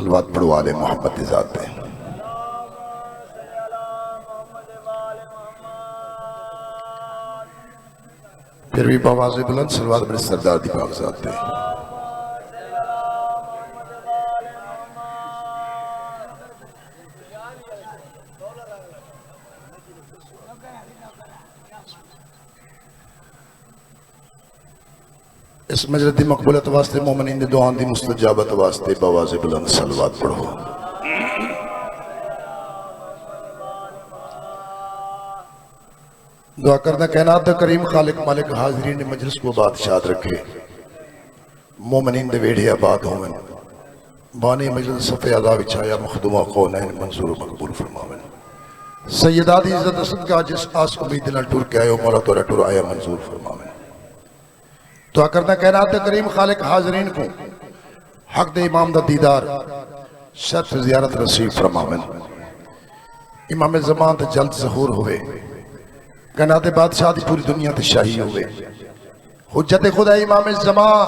सलवात पढ़ो आले मोहम्मद की ज़ात पे। फिर भी आवाज़ बुलंद सलवात मेरे सरदार दी पाक ज़ात पे। इस मजलिस दी मकबूलत वास्ते मोमिनीन दी दुआओं दी मुस्तजाबत वास्ते आवाज़ बुलंद सलवात पढ़ो। दुआ करना कायनात करीम खालिक मालिक हाज़रीन मजलिस को बादशाह रखे, मोमिनीन दे वेड़े आबाद होवन, बानी मजलिस सफ़े अदा विछाया मखदूमा कौनैन मंजूर मकबूल फरमावन। सैयदा दी इज्जत सदका जिस आस उम्मीद नाल टुर के आयो मौला तोरा टुर आया मंजूर फरमावन। दुआ करना कायनात करीम खालिक हाज़रीन को हक दे इमाम दा दीदार शर्फ ज़ियारत नसीब फरमावन। इमाम ज़मान ते जल्द ज़हूर होवे, कायनात बादशाह दी पूरी दुनिया ते शाही होवे। हुज्जत खुदा इमाम ज़मान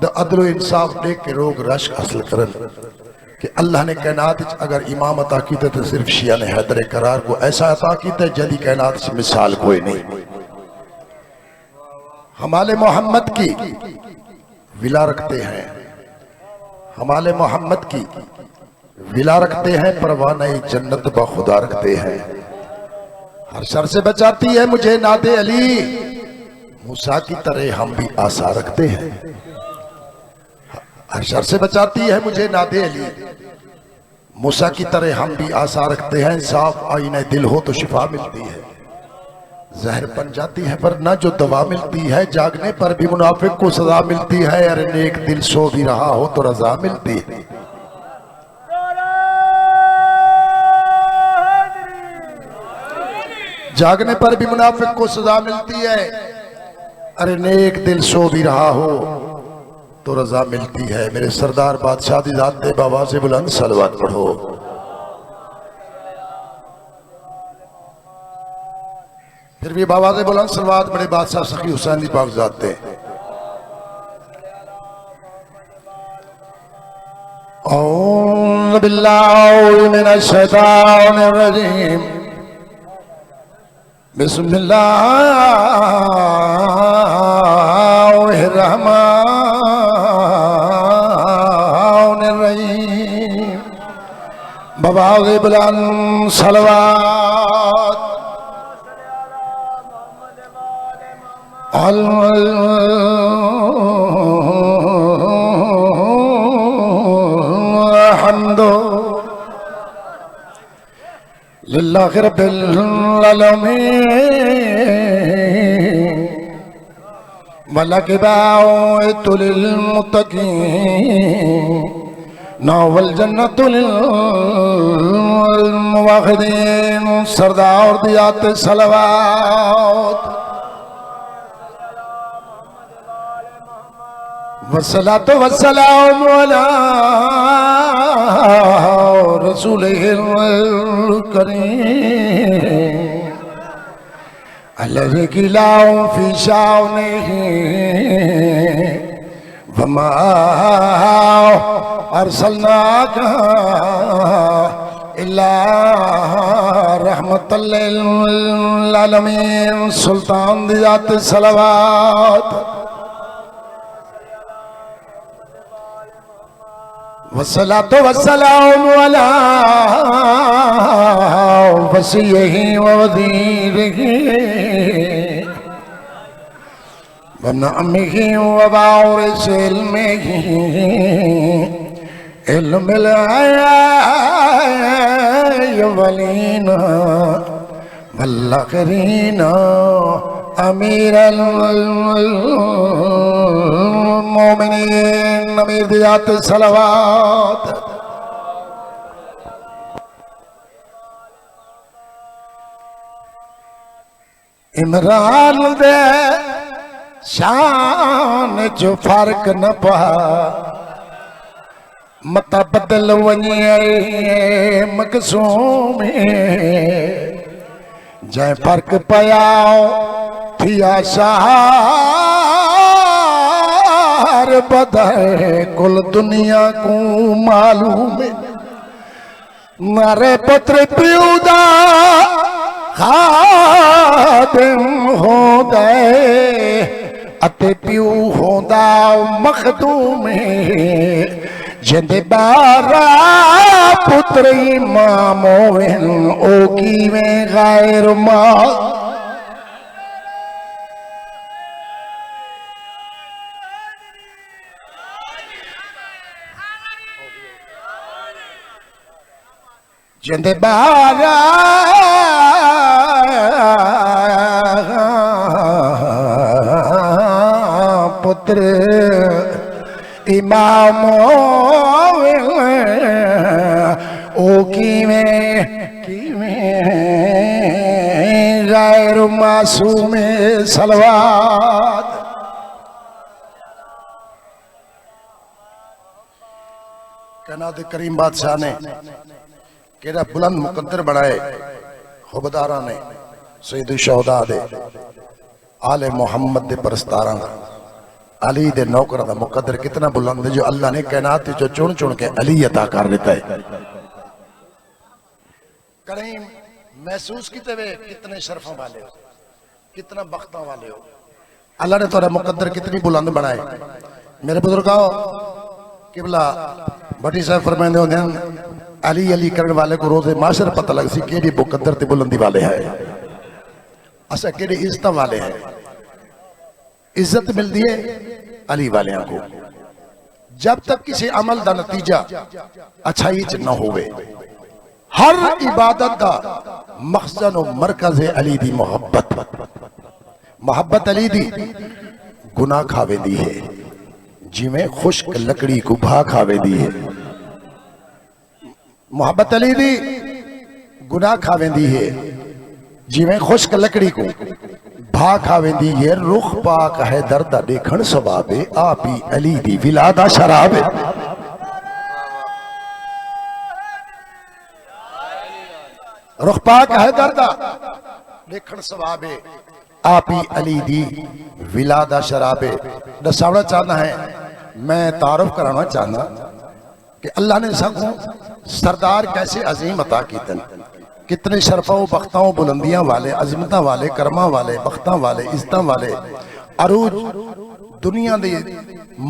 दा अदल इंसाफ देख के लोग रश्क हासिल करन कि अल्लाह ने कायनात अगर इमाम अता कीते तो सिर्फ शिया ने हैदर करार को ऐसा अता कीता जदी कायनात से मिसाल कोई नहीं। हमारे मोहम्मद की विला रखते हैं, हमारे मोहम्मद की विला रखते हैं, परवाना जन्नत बा खुदा रखते हैं। हर शर से बचाती है मुझे नादे अली, मूसा की तरह हम भी आशा रखते हैं। हर शर से बचाती है मुझे नादे अली, मूसा की तरह हम भी आशा रखते हैं। साफ आईने दिल हो तो शिफा मिलती है, जहर बन जाती है पर ना जो दवा मिलती है। जागने पर भी मुनाफिक को सजा मिलती है, अरे नेक दिल सो भी रहा हो तो रजा मिलती है। जागने पर भी मुनाफिक को सजा मिलती है, अरे नेक दिल सो भी रहा हो तो रजा मिलती है। मेरे सरदार बादशाह दी ज़ात पे आवाज़ बुलंद सलवात पढ़ो। फिर भी आवाज़ बुलंद सलवात बड़े बादशाह सखी हुसैन दी पाक ज़ात पे। औज़ु बिल्लाहि मिनश शैतानिर रजीम, बिस्मिल्लाहिर्रहमानिर्रहीम। आवाज़ बुलंद सलवात हम्दो लिल्लाहि रब्बिल आलमीन वलकिबातु लिल मुत्तकीन नवल जन्नतु लिल मुवहिदीन। सरदार दियात सलवात वस्सलातु वस्सलामु अला रसूलिहिल करीम अलज़ी लाहु फी शानिही वमा अरसलनाका इल्ला रहमतल लिल आलमीन। सुल्तान दियात सलवात वस्सलातु वस्सलामु अला वसीयही व वज़ीरिही व नअमिही व वारिस इल्मिही इल्मिल अव्वलीना वल आखिरीना अमीरुल मोमिनीन। अमीर दियात सलवात इमरान दे शान जो फर्क न पा मता बदल वञे मक़सूम जै फर्क पया थिया शार बधाए कुल दुनिया को मालूम नारे पुत्र पिउदा खादिम होंदा अते पिउ होंदा मखदूम जिंदे बारा पुत्र इमाम होवन ओ कीवें गैर मां जिंदे बारा पुत्र इमाम ओ कीवें गैर मासूम सलवात कहना दे करीम बादशाह ने केड़ा बुलंद मुकद्दर बनाए खुबदारा ने सैयद शोहदा दे आले मोहम्मद दे परस्तारा अली दे नौकर दा मुकद्दर कितना बुलंद है जो अल्लाह ने कायनात जो चुन चुन के अली अता कर देता है। करीम महसूस किते वे कितने शर्फों वाले हो कितना बख्तों वाले हो अल्लाह ने तोरा मुकद्दर कितनी बुलंद बनाए। मेरे बुजुर्गों किबला भट्टी साहब फरमाते होंगे अली अली करने वाले को रोजे माशर पता लग सी केड़ी मुकद्दर ते बुलंदी वाले है असा केड़ी इज्जत वाले है। इज्जत मिलती है अली वालियां को जब तक किसी अमल का नतीजा अच्छाई च न होवे। हर इबादत का मकसद और मरकज है अली दी मोहब्बत। मोहब्बत अली दी गुनाह खावेंदी है जिमें खुश्क लकड़ी को भा खावेंदी है। मोहब्बत अली दी गुनाह खावेंदी है जिमें खुश्क लकड़ी को भा खावेंदी है। रुख पाक है दर्द देखण सवाबे आप ही अली दी विलादा शराबे। रुख पाक है दर्द देखण सवाबे आप ही अली दी विलादा शराबे। दसावना चाहना है मैं तारुफ कराना चाहना कि अल्लाह ने सबको सरदार कैसे अजीम अता कीते कितने शरफों बख्ताओं बुलंदियां वाले अजमत वाले करमा वाले बख्ता वाले इज्जत वाले अरूज दुनिया दे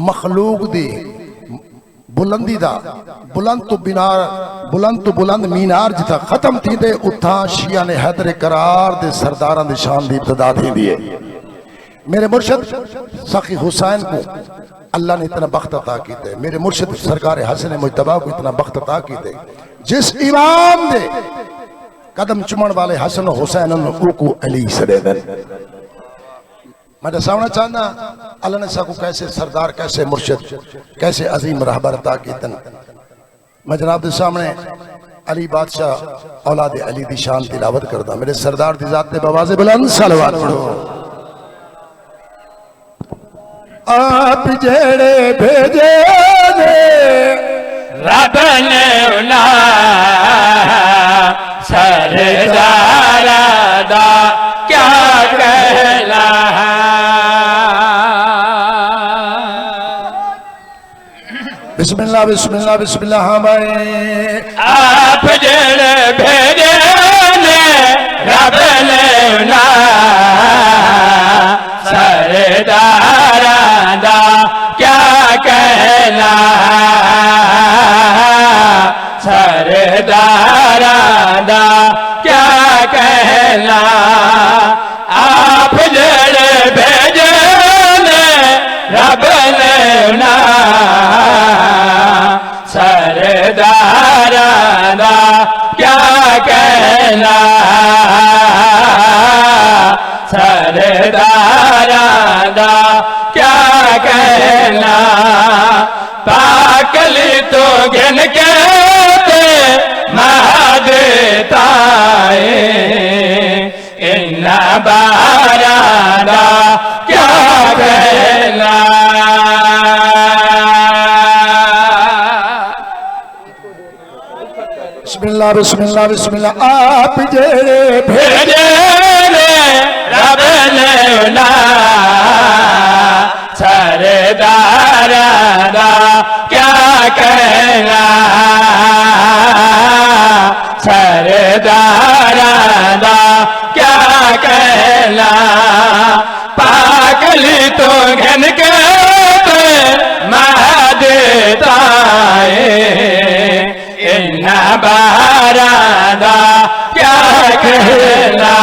मखलूक दे बुलंदी दा बुलंद तो बुलंद मीनार जिथा खत्म थी दे उथा शिया ने हैदर करार दे सरदारां दे शान दी इब्तिदा थी दी है। मेरे मुर्शिद सखी हुसैन को अल्लाह ने इतना बख्त अता कीते। मेरे मुर्शिद सरकार हसन मुजतबा को इतना बख्त अता कीते जिस इमाम दे कदम चुमण वाले हसन हुसैन को अली सदेदन। मैं दसावना चाहना अल्लाह ने सबको कैसे सरदार कैसे मुर्शिद कैसे अजीम रहबर अता कीतन। मैं जनाब के सामने अली बादशाह औलाद अली दी शान तिलावत करदा। मेरे सरदार दी जात ते बवाज़े बुलंद सलवात पढ़ो। आप जेड़े भेजे रब ने उना सरदारा दा क्या कहना। बिस्मिल्लाह बिस्मिल्लाह बिस्मिल्लाह। हाँ भाई आप जेड़े भेजे ने रब ने उना सरदारा दा क्या कहना। सरदारा दा क्या कहना। आप जड़े भेजे ने रब ने ना सरदारा दा क्या कहना। सरदारा दा क्या कहना। पाकली तो गिन के महदताए इन्ना बाराना क्या कहना। बिस्मिल्लाह बिस्मिल्लाह बिस्मिल्लाह। आप जेड़े भेजे ने रब ने ना सरदार दा क्या कहना, सरदारा दा क्या कहना, पागल तो घन के देता इन्ना बारादा क्या कहना।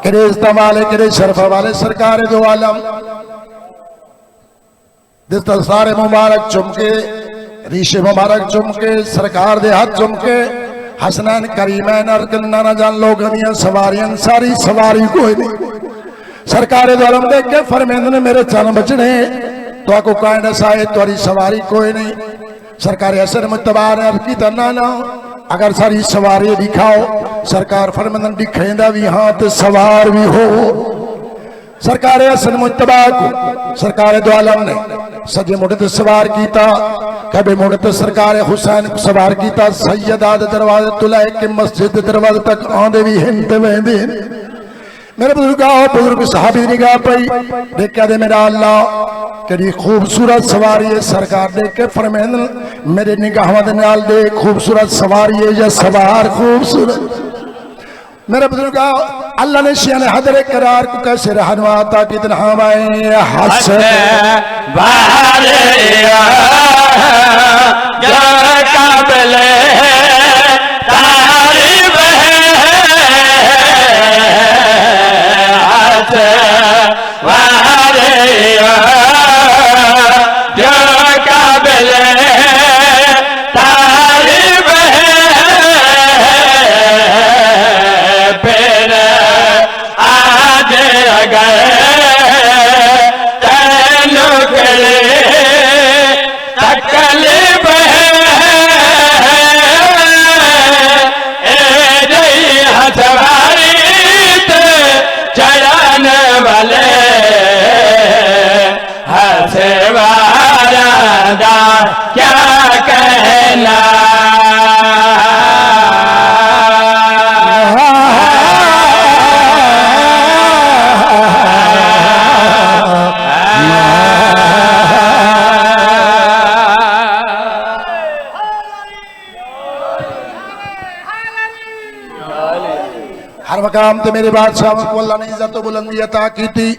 करे इज्जत वाले, करे शरफ वाले सरकार दो आलम, जिस सारे मुबारक चुमके, रीशे मुबारक चुमके, सरकार दे हाथ चुमके, हसनैन करीमैन अरकन नाना जान लोग सवारियां सारी सवारी कोई नहीं। सरकार दो आलम देख के फरमेंद ने मेरे चन बचने तो आपको कहना साए तुम्हारी सवारी कोई नहीं। सरकार हसन मुतबा ने अर्ज की नाना अगर सारी सवारी दिखाओ, सरकार फरमांदन दिखेंदा भी हाँ तो सवार भी हो। सरकार हसन मुतबा को सरकार दो आलम ने सजे मुड़ ते सवार कीता, कबे मुड़ ते सरकार हुसैन को सवार कीता। सैयदा दे दरवाजे तो लेके मस्जिद दे दरवाजे तक आंदे भी हिंद वेंदे। मेरे बुजुर्ग साहबी निगाह पई देखा दे मेरा अल्लाह तेरी खूबसूरत सवारी है। सरकार देख के फरमांदन मेरे निगाहां दे नाल दे खूबसूरत सवारी है या सवार खूबसूरत। मेरे बुजुर्ग अल्लाह ने शियाने हदरे करार को कैसे रहनवाता कितना हमारे हस बारे काबले तारीफ क्या कहना। हर मकाम ते मेरे बादशाह को अल्लाह ने इज्जत बुलंदी अता की थी।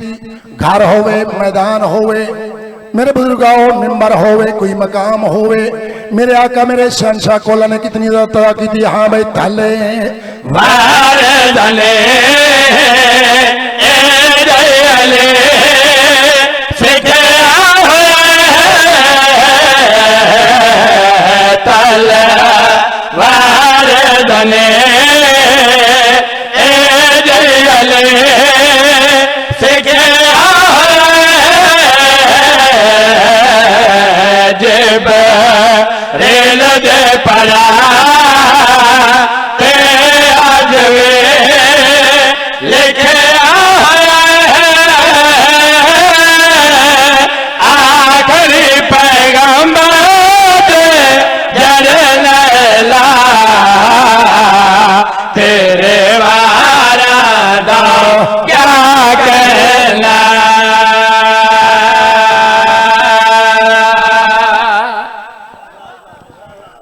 घर होवे, मैदान होवे, मेरे बुजुर्गों मिंबर होवे, कोई मकाम होवे, मेरे आका मेरे शहंशाह को अल्लाह ने कितनी इज्जत अता की थी। हाँ भाई तले वारे तले तले वारे तले जब रेल दे पड़ा ते आज वे लिखे आखिरी पैगंबर जरनैला तेरे वारा दो क्या कहना।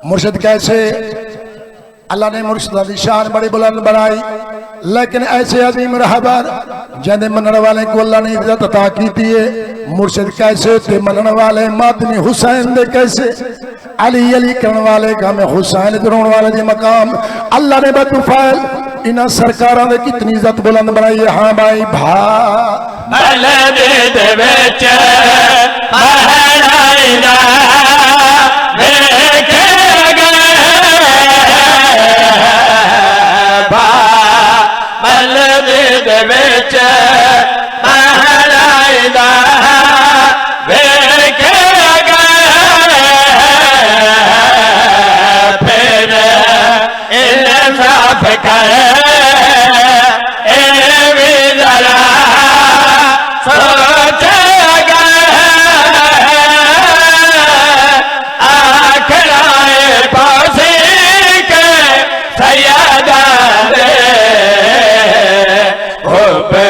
मुर्शिद कैसे अल्लाह ने मुर्शिद की शान बड़ी बुलंद बनाई, लेकिन ऐसे अजीम रहबर जिन्हें मनने वाले को अल्लाह ने इज्जत अता की थी। मुर्शिद कैसे थे मनने वाले मादनी हुसैन दे कैसे अली अली करने वाले गामे हुसैन दरोण वाले दी मकाम अल्लाह ने बतुफैल इन्ह सरकारां दे कितनी इज्जत बुलंद बनाई है। हाँ भाई भा दे विच बहराइना विच महराइदा वेखे फिर इंसाफ कर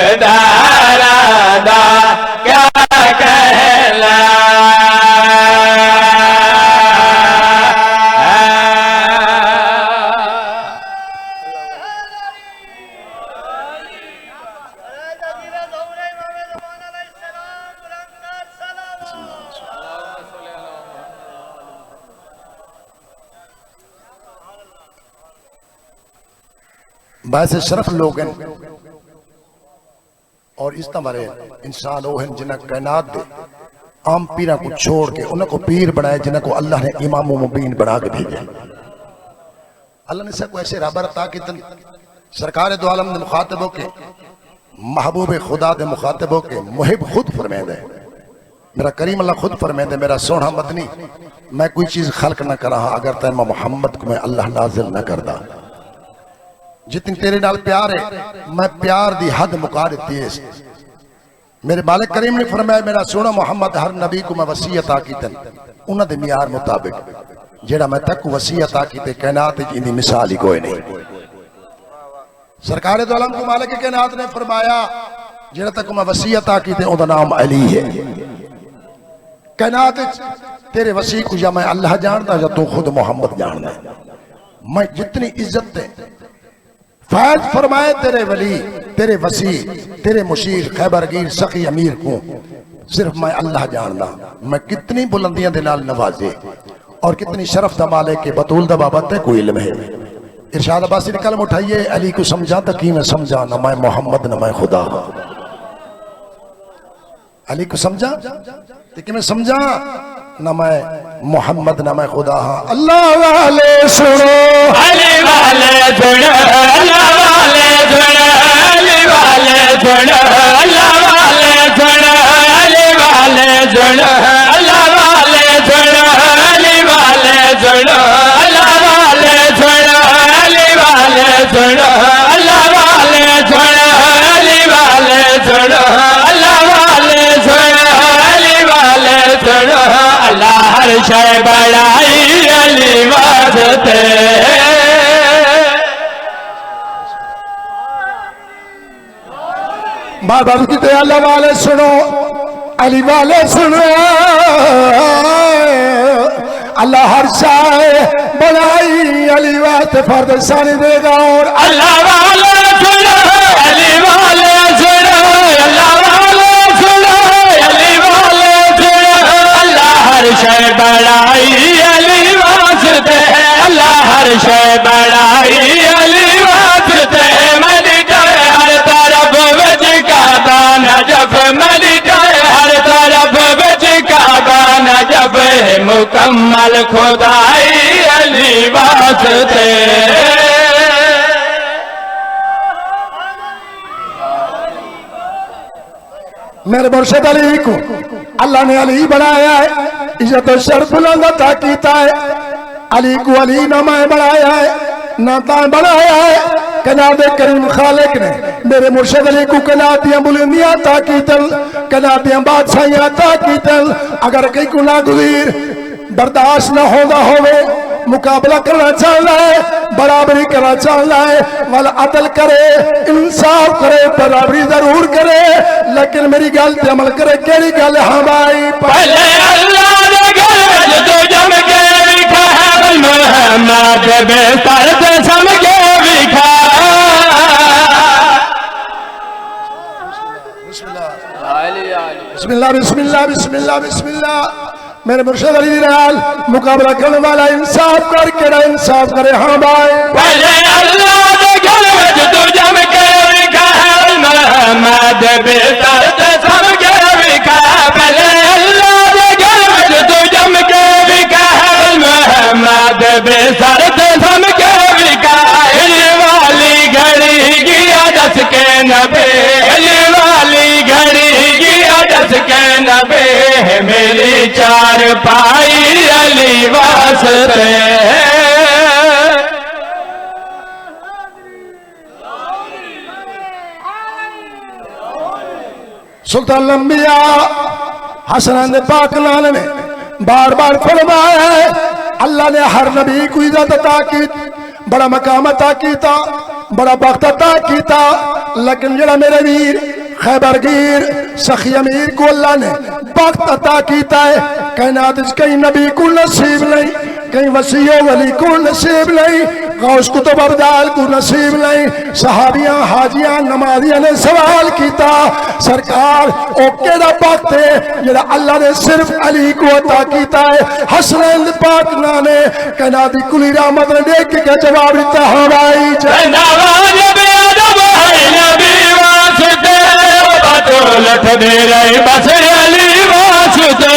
दिलदारा दा क्या कहना। वैसे शरफ लोग हैं और इस तरह इंसान वो हैं जिन्हें कायनात दे आम पीर को छोड़ के उन्हें को पीर बनाए जिन्हें को अल्लाह ने इमाम मुबीन बना के भेजा। अल्लाह ने सबको ऐसे रबर अता कि सरकार दो आलम ने मुखातब होके महबूब खुदा दे मुखातब होके मुहिब खुद फरमाइंदा है, मेरा करीम अल्लाह खुद फरमाइंदा मेरा सोना मदनी मैं कोई चीज खल्क ना करा अगर तैन मोहम्मद को मैं अल्लाह नाजिल ना करदा। जितनी तेरे नाल प्यार है मैं प्यार दी हद मुका दी है। मेरे मालिक करीम ने फरमाया मेरा सोना मोहम्मद हर नबी को मैं वसीयत आ की उन्होंने म्यार मुताबिक जेड़ा मैं तक वसीयत आ की कायनात इनकी मिसाल ही कोई नहीं। सरकार दो आलम को मालिक कायनात ने फरमाया जेड़ा तक मैं वसीयत आ की उनका नाम अली है। कायनात तेरे वसी को या मैं अल्लाह जानता या तू खुद मोहम्मद जानता। मैं जितनी इज्जत है फैज फरमाए तेरे वली तेरे वसी तेरे मुशीर खैबरगीर सखी अमीर को सिर्फ मैं अल्लाह जानदा। मैं कितनी बुलंदियां दे नाल नवाजे और कितनी शरफ दा मालिक के बतूल दा बाबत है कोई इल्म है। इरशाद अब्बासी ने कलम उठाइए अली को समझा तो की मैं समझा न मैं मोहम्मद न मैं खुदा। अली को समझा तो कि मैं समझा न मैं मोहम्मद न मैं खुदा। हाँ अल्लाह वाले सुनो अली वाले सुनो अल्लाह वाले सुनो अली वाले सुनो अल्लाह वाले सुनो अली वाले सुनो अल्लाह वाले सुनो अली वाले सुनो अल्लाह वाले सुनो अली वाले सुनो अल्लाह वाले सुनो अली वाले सुनो अल्लाह वाले सुनो अली वाले सुनो अल्लाह हर शय बड़ाई अली वास्ते। बार बार की तो अल्लाह वाले सुनो अली वाले सुनो अल्लाह हर शाय बनाई अली वास्ते फर्द सानी देगा। और अल्लाह वाले सुनो अली वाले सुनो अल्लाह वाले सुनो अली वाले सुनो अल्लाह हर शय बड़ाई अली वास्ते अल्लाह हर शय बड़ाई अली वास्ते। मलिकाए हर तरफ विच काबा नजफ मलिकाए हर तरफ विच काबा नजफ मुकम्मल खुदाई अली वास्ते। मेरे मुर्शिद अली को अल्लाह ने अली बनाया है इज्जत और शर्फ बुलंद अता कीता है। अली को अली ना मैं बनाया है ना ता बनाया है कनाद करीम खालिक ने मेरे मुर्शिद अली को कनादियां बुलंदियां अता कीतल कनादियां बादशाहियां अता कीतल। अगर कई को ना गुज़ीर बर्दाश्त न होगा होवे मुकाबला करना चाहता है बराबरी करना चाहता है वाला अदल करे इंसाफ करे बराबरी जरूर करे लेकिन मेरी गल पे अमल करे। केड़ी गल? हाँ भाई पहले अल्लाह दे घर विच तू जम के विखा मोहम्मद बेसर ते सम के विखा। बिस्मिल्लाह बिस्मिल्लाह बिस्मिल्लाह बिस्मिल्लाह। मेरे मुर्शिद अली नाल मुकाबला करने वाला इंसाफ करके इंसाफ करे। हाँ भाई पहले अल्लाह दे घर विच तू जम के विखा मोहम्मद बेसर ते सम के विखा। पहले अल्लाह दे घर विच तू जम के विखा मोहम्मद बेसर ते सम के विखा। वाली घड़ी गिया दस के नबे वाली घड़ी गिया दस के नबे मेरी चार पाई अली वास्ते। सुल्तान लंबिया हसन पाक लाल ने बार बार फरमाया है अल्लाह ने हर नबी को इज्जत अता की बड़ा मकाम अता कीता बड़ा वक्त अता कीता लेकिन जरा मेरे वीर खैबरगीर सखी अमीर को अल्लाह ने वक्त अता कीता है। कायनात कई नबी को नसीब नहीं, कई वसीयो वली को नसीब नहीं, गौस कुतुब अब्दाल को नसीब नहीं। सहाबियां हाजियां नमाजियां ने सवाल किया सरकार ओके दा वक्त है जेड़ा अल्लाह ने सिर्फ अली को अता कीता है। हसनैन पाक ने कायनात दी कुली रहमत ने देख के जवाब दिता हाँ भाई लठ दे रहे बस अली वास्ते।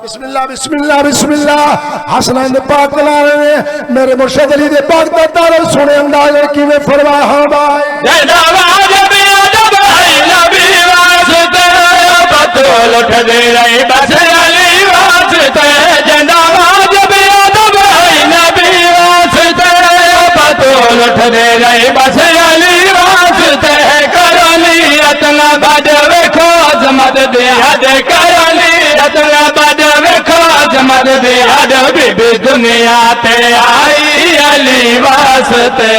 बिस्मिल्लाह बिस्मिल्लाह बिस्मिल्लाह। हसनैन पाक ने मेरे मुर्शिद अली दे पाक दा तारा सुने अंदाज किवें फरमाया हाँ भाई लठ दे रहे बस अली वास्ते। लठ दे रहे बस अली वास्ते। करनी अतना बद वेखो जमत दे हद करनी अतना बद वेखो जमत दे हद बीबी दुनिया ते आई अली वास्ते।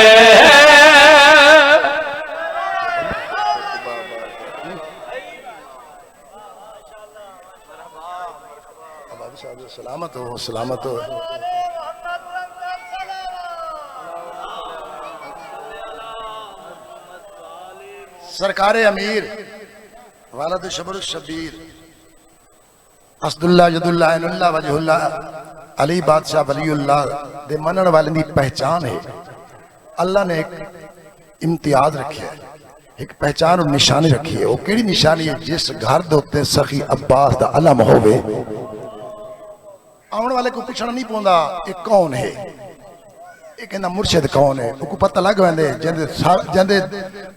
सलामत हो सलामत हो। सरकार अमीर वालद शबर शबीर असदुल्ला जदुल्ला ऐनुल्ला वजहुल्ला अली बादशाह वलीउल्लाह दे मनन वाले दी पहचान है। अल्लाह ने एक इम्तियाज रखी है, एक पहचान और निशानी रखी है। वो केड़ी निशानी है? जिस घर दे उत्ते सखी अब्बास दा अलम होवे आने वाले को पूछना नहीं पौंदा ये कौन है, ये कहना मुर्शिद कौन है। उनको पता लग वेंदे जिंदे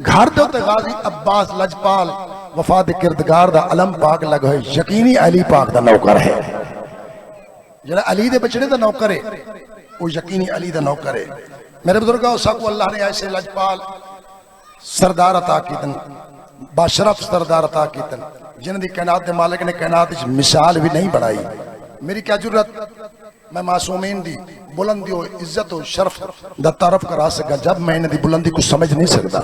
घर दे उत्ते गाजी अब्बास लजपाल वफा दे किरदगार दा अलम पाक लग होए यकीनी अली पाक दा नौकर है। जरा अली दे बचड़े दा नौकर है वो यकीनी अली दा नौकर है। मेरे बुजुर्गों साकू अल्लाह ने ऐसे लजपाल सरदार अता कीतन, बाशरफ सरदार अता कीतन जिन्हां दी कायनात दे मालिक ने कायनात विच मिसाल भी नहीं बनाई। मेरी क्या जरूरत मैं मासूमीन दी बुलंदी हो इज्जत हो शर्फ दा तारफ करा सका जब मैं इन्हां दी बुलंदी को समझ नहीं सकता।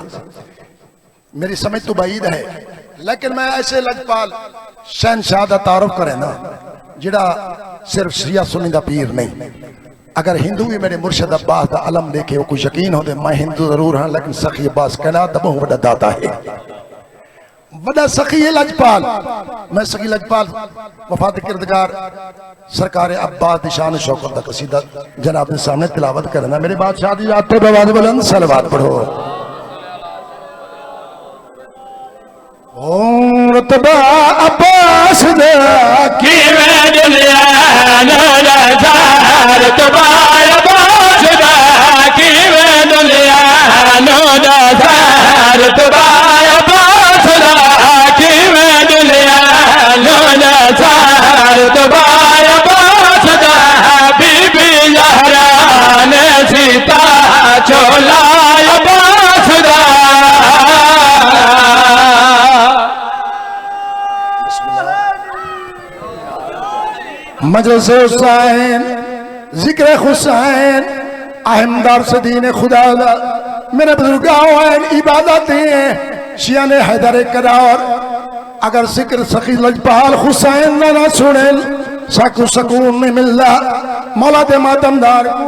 मेरी समझ तो बाईद है, लेकिन मैं ऐसे लजपाल शहनशाह दा तारफ करे ना जिहड़ा सिर्फ शिया सुन्नी दा पीर नहीं। अगर हिंदू भी मेरे मुर्शिद अब्बास दा अलम देखे वो कोई यकीन हो दे मैं हिंदू जरूर हाँ लेकिन सखी अब्बास कायनात दा बहुत बड़ा दाता है, बड़ा सखी है लजपाल। मैं सखी लजपाल वफात किरदगार सरकार अब्बास दी शान शौकत दा कसीदा जनाब के सामने तिलावत करना। मेरे बादशाह दी याद पे बवाद बुलंद सलवात पढ़ो। रुतबा अब्बास दा किवें दुनिया नज़ार रुतबा अब्बास दा किवें दुनिया नज़ार रुतबा अब्बास दा किवें दुनिया नज़ार रुतबा अब्बास दा बीबी ज़हरा ने सीता चोला अब्बास दा। मजलिस हुसैन जिक्र हुसैन अहमदार से दीन खुदा मेरे बुजुर्ग इबादत है शिया ने हैदर करार। अगर जिक्र सखी लजपाल हुसैन ना सुने साकू सकून नहीं मिलता। मौला दे मातमदार को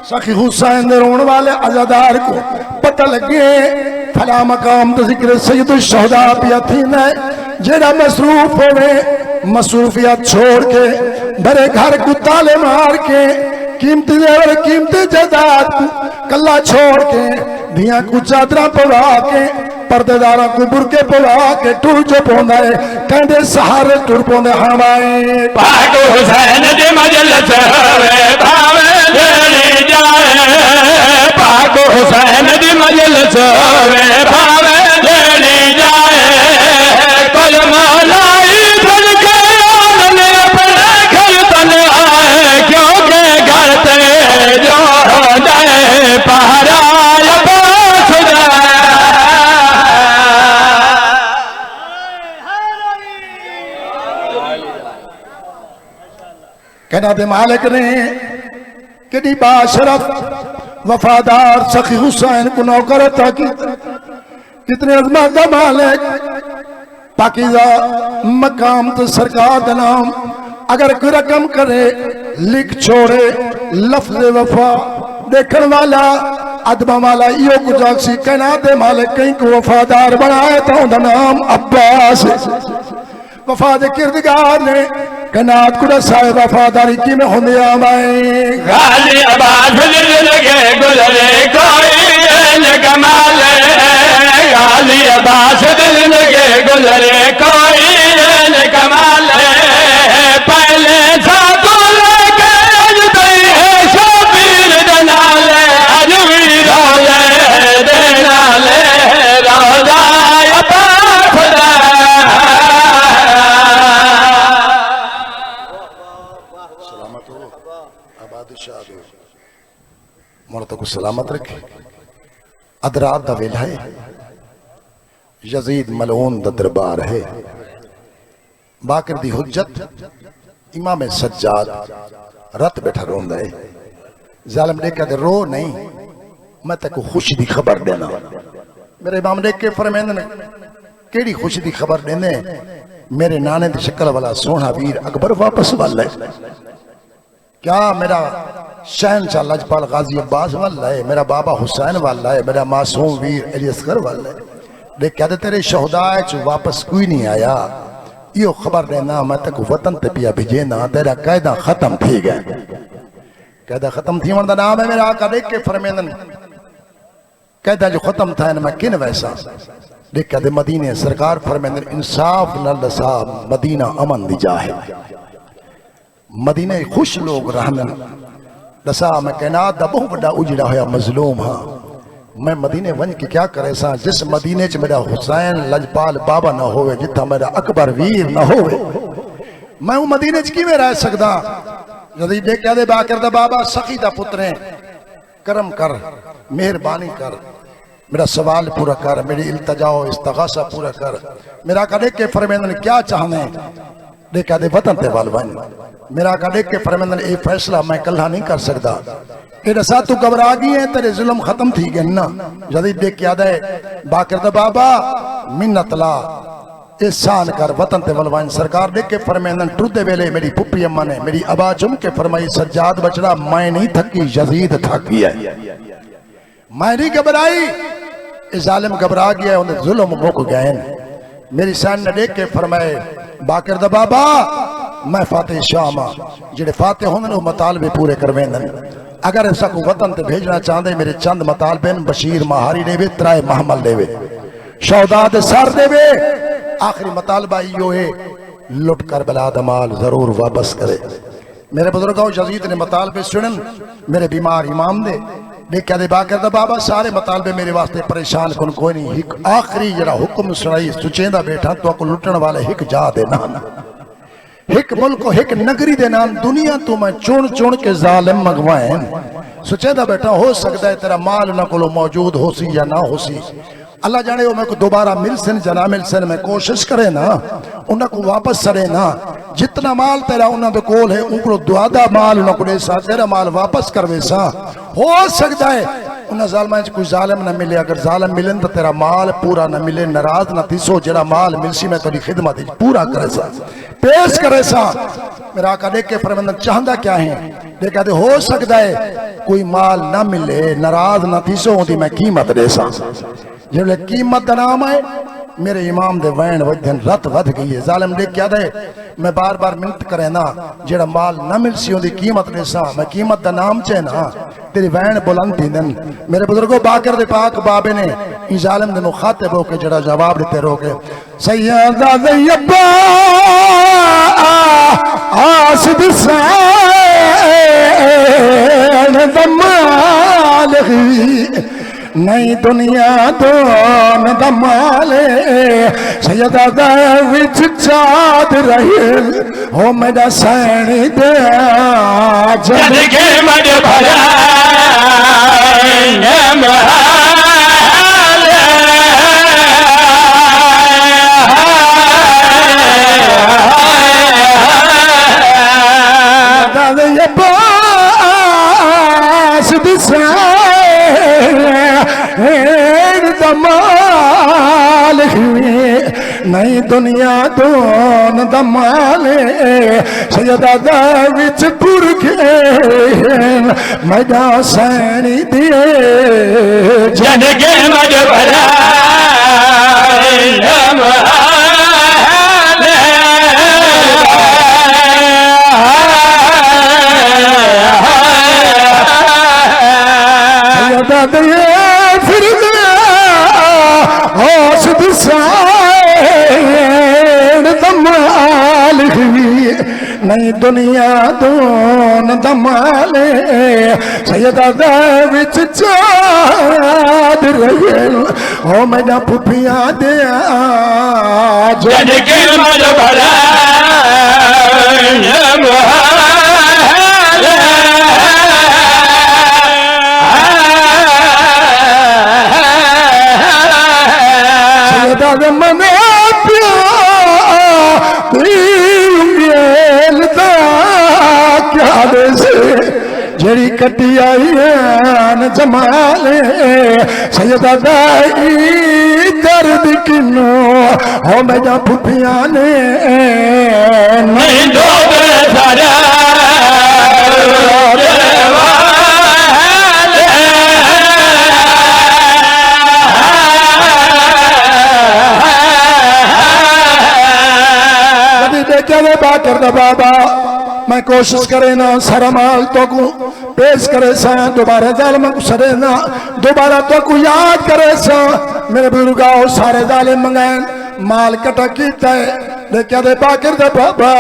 सखी हुसैन दे रोन वाले अजादार को पता लगे फला मकाम तो जिक्र सैयद शहदा पिया थी न जेड़ा मसरूफ होवे मसरूफियत छोड़ के बड़े घर को ताले मार के कीमती जेवर कीमती जायदाद कला छोड़ के धिया को चादरा पवा के पर्देदारा को बुरके पवा के टुर जो पौंदा है कहंदे सहारे टुर पौंदे हवाए पाक हुसैन दी मजलिस वे भावे लेने जाए। पाक हुसैन दी मजलिस वे भावे लेने जाए। कुल मौलाई खुद के आने अपने घर तन आए क्योंकि घर ते जो दे पहरा अब्बास दा। कहना दे मालिक ने कि बाशरफ वफादार सखी हुसैन को नौकर अता की। कितने अजमत दा मालिक पाकीज़ा मकाम तो सरकार दा नाम अगर कोई रकम करे लिख छोड़े लफ्ज़ वफा देखने वाला अदबा वाला इो कुछ आखसी कहना दे मालिक कहीं को वफादार बनाया तो उनका नाम अब्बास। वफा दे किरदगार ने कनात को दसाए वफादारी कि में होंदे आए गाली अब्बास दिल के गुजरे कोई न कमाल गाली अब्बास दिल के गुजरे कोई न कमाल पहले साधु लेके अजतई है शबीर दनाल अजवीर देनाले रोजा अब्बास सलामत हो आबाद शाद हो मौत को सलामत रखे। अदरात दा वेला है यजीद मलऊन दा दरबार है बाकर दी हुज्जत इमाम सज्जाद रत बैठा रोंदा है जालिम ने कहते रो नहीं मैं तेको खुशी दी खबर देना। मेरे इमाम ने के फरमांदे ने केड़ी खुशी दी खबर देने मेरे नाने दी शक्ल वाला सोहना वीर अकबर वापस वाला है। क्या मेरा शहनशाह लजपाल गाजी अब्बास वाला है, मेरा बाबा हुसैन वाला है, मेरा मासूम वीर अली असगर वाला है। देख कहते तेरे शहदा वापस कोई नहीं आया यो खबर देना मैं तक वतन ते पिया भेजेना तेरा कायदा खत्म थी गया। कायदा खत्म थी वन नाम है मेरा आका देख के फरमेंदन कायदा जो खत्म था मैं किन वैसा देख कहते मदीने सरकार फरमेंदन इंसाफ नल दसा मदीना अमन दी जाए मदीने खुश लोग रहने दसा मैं कहना दा बहुत बड़ा उजड़ा होया मजलूम हाँ मैं मदीने वन के क्या करे सा जिस मदीने च मेरा हुसैन लजपाल बाबा ना होवे जिथा मेरा अकबर वीर ना होवे मैं वो मदीने च किवें रह सकदा। यदि देख दे बाकर दा बाबा सखी दा पुत्र है करम कर मेहरबानी कर मेरा सवाल पूरा कर मेरी इल्तजाओ इस्तगासा पूरा कर। मेरा का देख के फरमांदन क्या चाहने देखा दे वतन ते वाल वन मेरा का देख के फरमांदन ए फैसला मैं कल्ला नहीं कर सकदा ये दसा तू घबरा गई है तेरे जुल्म खत्म थी गए ना। यदि देख के याद है बाकर दा बाबा मिन्नत ला एहसान कर वतन ते वलवान सरकार देख के फरमांदन टुरदे वेले मेरी पुप्पी अम्मा ने मेरी अबा चुम के फरमाई सज्जाद बचड़ा मैं नहीं थकी यजीद थकी है मैं नहीं घबराई ये जालिम घबरा गया उन्हें जुल्म मुक गए। मेरी सन ने देख के फरमाए बाकर दा बाबा मैं फाते शाम जेडे फाते होंदे ने मतालबे पूरे करवेंदन अगर ऐसा को वतन ते भेजना चाहते मेरे चंद मतालबे बशीर महारी देवे त्राए महमल देवे शौदाद सर देवे आखिरी मतालबा यो है लुट कर बला दमाल जरूर वापस करे। मेरे बुजुर्गों यजीद ने मतालबे सुनन मेरे बीमार इमाम दे देखा दे बाकर दा बाबा सारे मतालबे मेरे वास्ते परेशान कुन कोई नहीं एक आखिरी जरा हुक्म सुनाई सुचेंदा बैठा तो को लुटन वाले हिक जा दे ना एक मुल्क एक नगरी दे नाम दुनिया तू मैं चुन चुन के जालिम मंगवाए सुचेदा बेटा हो सकता है तेरा माल ना को मौजूद हो सी या ना हो सी अल्लाह जाने वो मैं को दोबारा मिल सन जना मिल सन मैं कोशिश करे ना उन्हें को वापस सरे ना जितना माल तेरा उन्होंने कोल है उनको दुआदा माल उन्हें को दे सा तेरा माल वापस करवे सा हो सकता है उन्हें जालमा कोई जालिम ना मिले अगर जालिम मिले तो तेरा माल पूरा ना मिले नाराज ना तीसो जरा माल मिलसी मैं तेरी खिदमत पूरा करे सा पेश करे सा। मेरा आका देख के फरमांदा चाहता क्या है देखा दे हो सकता है कोई माल ना मिले नाराज ना तीसो होती मैं कीमत दे सा जिसले कीमत का नाम है मेरे इमाम दे वैन वजन रत वध गई है। जालिम देख क्या दे मैं बार बार मिन्नत करे ना जेड़ा माल ना मिल सी ओदी कीमत देसा मैं कीमत का नाम चे ना तेरी वैन बुलंद थी दिन। मेरे बुजुर्गों बाकर दे पाक बाबे ने इस जालिम दे मुखातिब होके जेड़ा जवाब देते रोके सैयदा ज़ैयबा आसिद सैन दमाल नई दुनिया तो न दमाले सैयदा विच चाद रहे हो मेरा सैनी दे जद के मड भरा ये बास दिशा दमाल नहीं दुनिया दोन दमाले सैयदा दा विच पुरखे मजा सैनी दिए जन के मजबरा सैयदा दिए फिर औसत साइन दमाल नहीं दुनिया दोन दमाले सैयदा दा विच चाद रहे हो मेरा पुफिया दे जन के मजबरा सैयदा मने प्याल दा क्या से जड़ी कटी आई जमाले सैयदा दाई दर्द किनो हो मेरा फुफिया ने नहीं दो सारा कर दो बाबा मैं कोशिश करे ना सारा माल तो को पेश करे सा दोबारा जालिम को सरे ना दोबारा तो को याद करे सा मेरे बुजुर्गों सारे जालिम मंगाए माल कटा कीता है देखा दे बाकर दे बाबा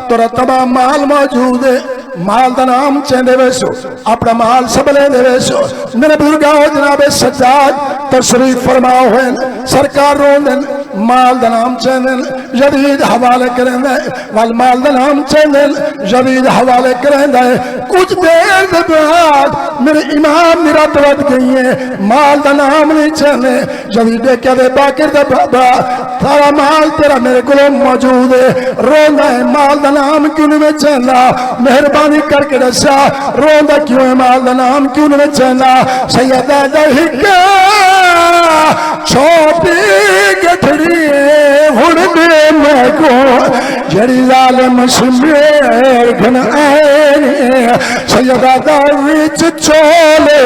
तोरा तमाम माल मौजूद है माल दा नाम चेंदे वेसो अपना माल सबले दे वेसो मेरे बुजुर्गों जनाब सज्जाद तशरीफ फरमाओ है सरकार रोंदन माल दा नाम चेंदन जदीद हवाले करेंदा वल माल दा नाम चेंदन जदीद हवाले करेंदा कुछ देर दे बाद मेरे इमाम मेरा तवद गई है माल दा नाम नहीं चेंदे जदीद क्या दे बाकर दे बाबा सारा माल तेरा मेरे को मौजूद है रोंदा है माल दा नाम क्यों नहीं चेंदा मेहरबानी करके दसा रोंदा क्यों है माल दा नाम क्यों नहीं चेंदा सैयदा दहिका छोटी गठड़ी हुण दे मैं को जड़ी जालिम शमेर घन आए सैयदा दा विच चोले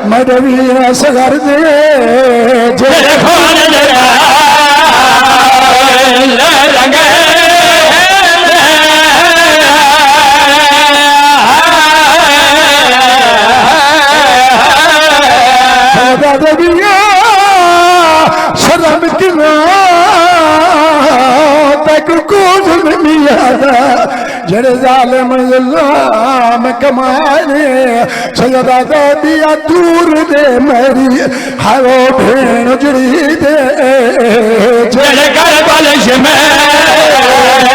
मदवी असगर दे जेरे खान जरा लगे शर्म किना तक को जड़े जालिम गुलाम कमाए सैयदा दा दिया दूर दे मेरी हारो भेण जुड़ी दे जड़े कर बलिश में